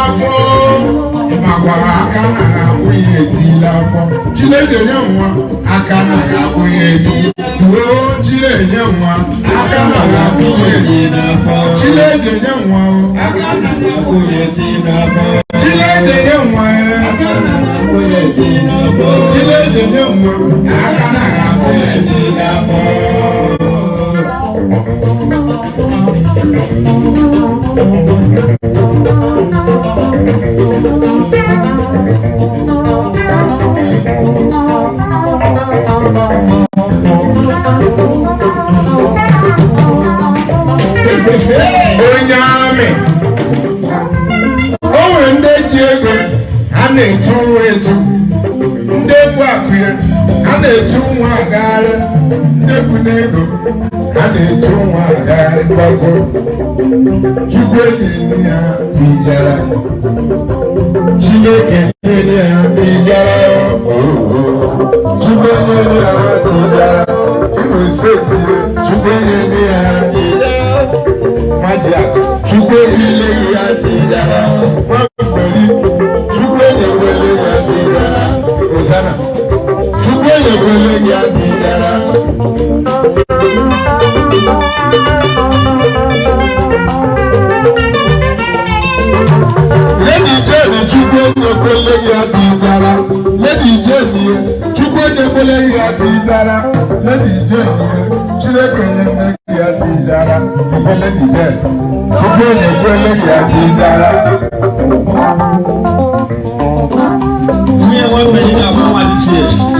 afọ makwa aka na abụghị etila afọ Chineke nye nwa aka na abụghị etila Chineke nye nwa aka na abụghị etila afọ Chineke nye nwa aka na abụghị etila afọ Chineke nye nwa aka na abụghị etila afọ Chineke nye nwa aka na abụghị etila afọ Onyame o nwere ndị ji ego ha na-etu nwa etu ndị bụ akụ ya ha na-etu nwa agagharị ndị bụ n'ego ha na-etu nwa agagharị mkpọtụ Chukwu enyi ya tijara Chineke enyi ya tijara Chukwu enyi ya tijara Imo Steeti Chukwu enyi ya tijara Maja Chukwu enyi ya tijara Mambori Chukwu enyi ya tijara Hosanna Chukwu enyi ya tijara Lady Jenny Chukwu enyi ya tijara Lady Jenny Chukwu enyi ya tijara Lady Jenny Chineke enyi ya tijara Lady Jenny Chukwu enyi ya tijara Ni wọ́n mẹ́rin náà fún wa ti ṣe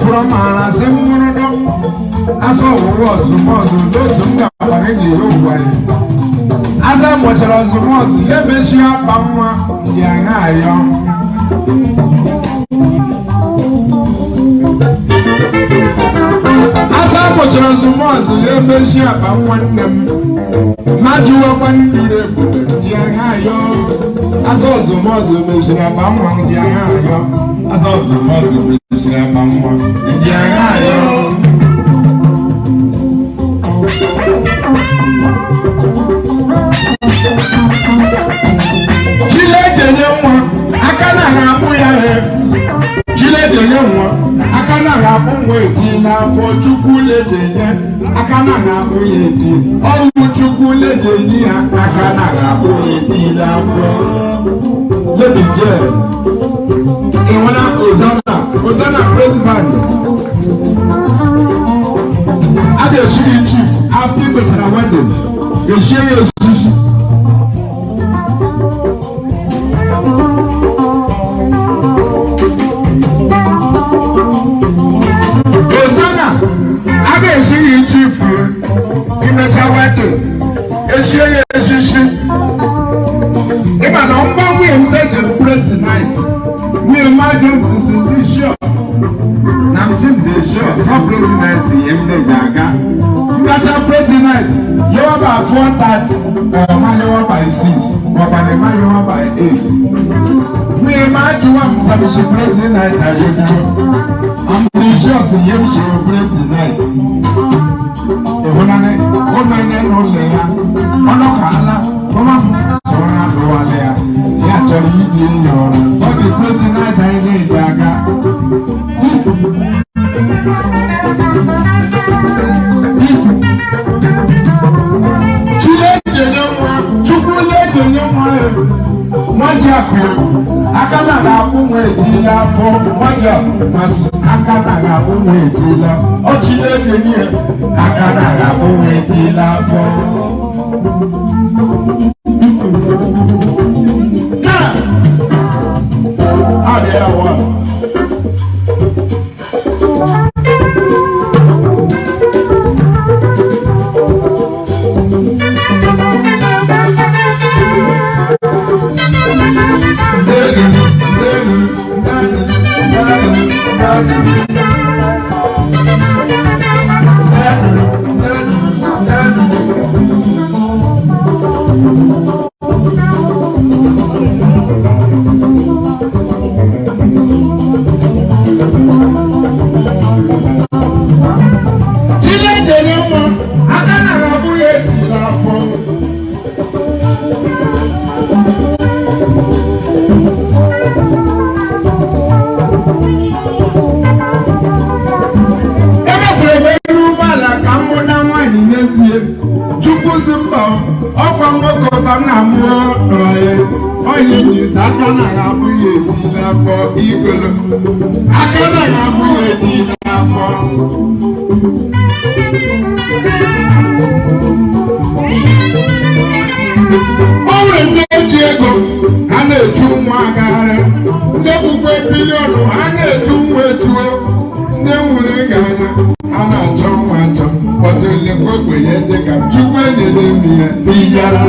from our Simon, as all was the most those who got any way. As I watch it as the most, let me see up on young iron. As I watch it as the most, let me see up on one them. Maju up and do the young iron. As all the most, let me see up on one young iron. As all the most. Hosanna president. At the city chief, after the wedding, you share your sushi. Hosanna, at the city chief, in the wedding, you share your sushi. If I don't buy me and say the president, me imagine this in this show. Now I'm the show for president in the Jaga. You got your president, you are about 4:30, or man you are by 6, or by the man you are by 8. Me imagine I'm some president. I'm the show the young show president. The woman only, Onokala, Mama, Sona Loalea. Actually, but the president I did Jaga. n'ezie chukwu si mba ọkwa nwoke ka nna m onye nyizi aka na ya abụghị eti n'afọ igolo aka na ya abụghị eti n'afọ o nwere ndị eji ego ha na-echu nwa agagharị ndị bụkwa biliọnụ ha na-etu nwa etuo ndị nwere ga-anya ha na-achọ nwa achọ kpọta elekwa ogbenye dị ka chukwu enyere m ya tinyara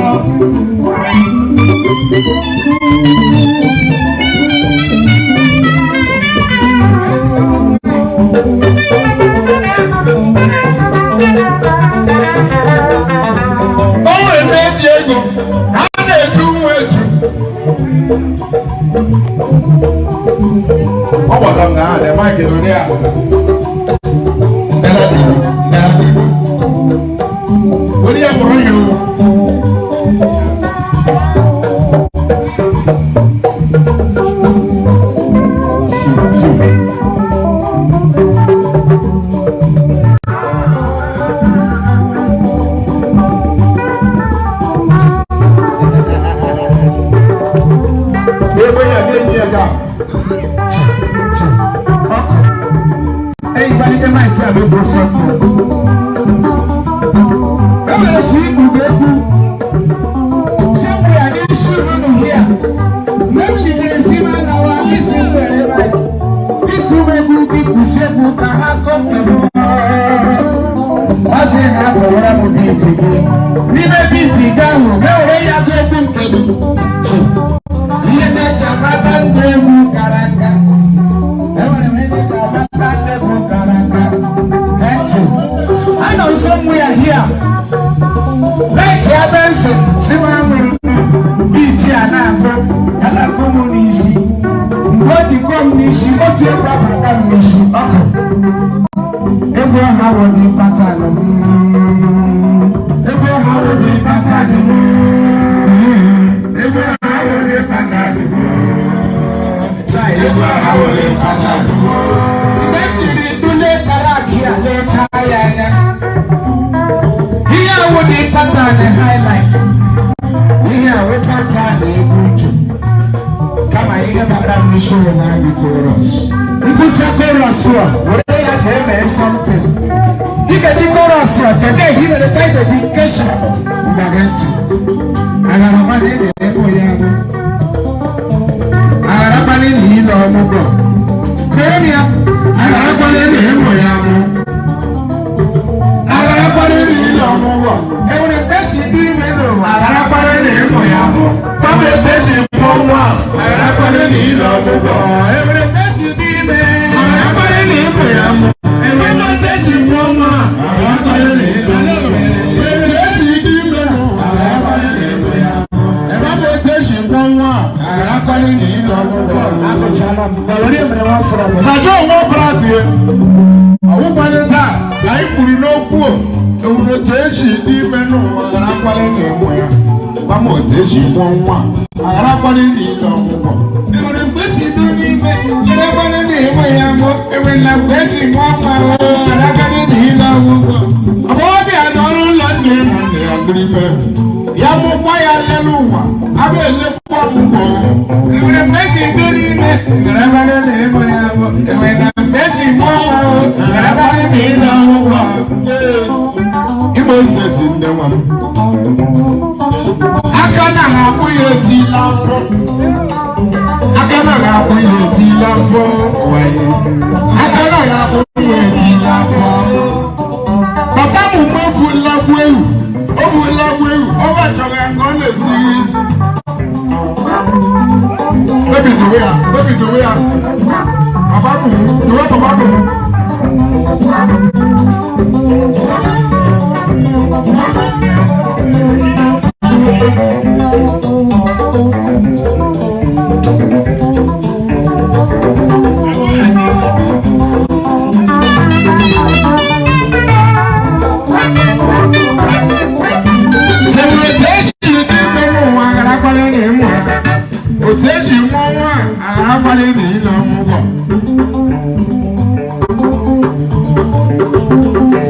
o nwere ndị eji ego ha na-etu nwa etu ọ gbọdọ na ha na-eme akịrị ya onye ya kpọrọ ya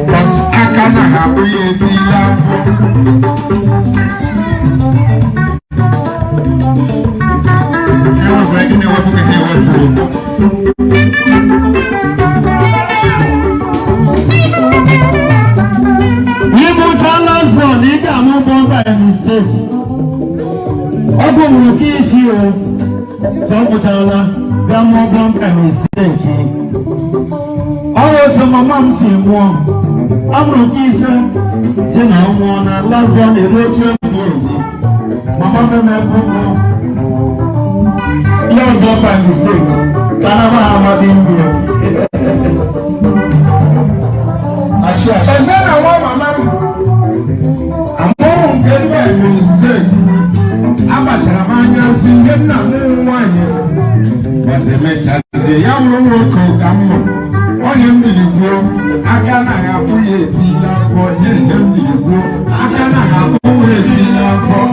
But I cannot have afọ Ibu Charles Brown, he got no born by mistake. Ogo Mukisi, some Chala, got no born by mistake. All to my mom's in one. I'm Rukisa, say no one, last one, the road to easy. My mother never go. You're born by mistake. Canava have been here. ẹsẹ na wọn mama mu àmọ́ nkẹ́ bá ẹ̀mí mistake abàtàrà máa ń yá sí ndé nà mú wáyé bàtẹ́ mẹ́ta ṣe yà wúlò kọ̀ ká mọ̀ ọ̀yẹ́ mbìlì gbó aka náà yà bú yẹ ti láfọ̀ yẹ yẹ mbìlì gbó aka náà yà bú yẹ ti láfọ̀.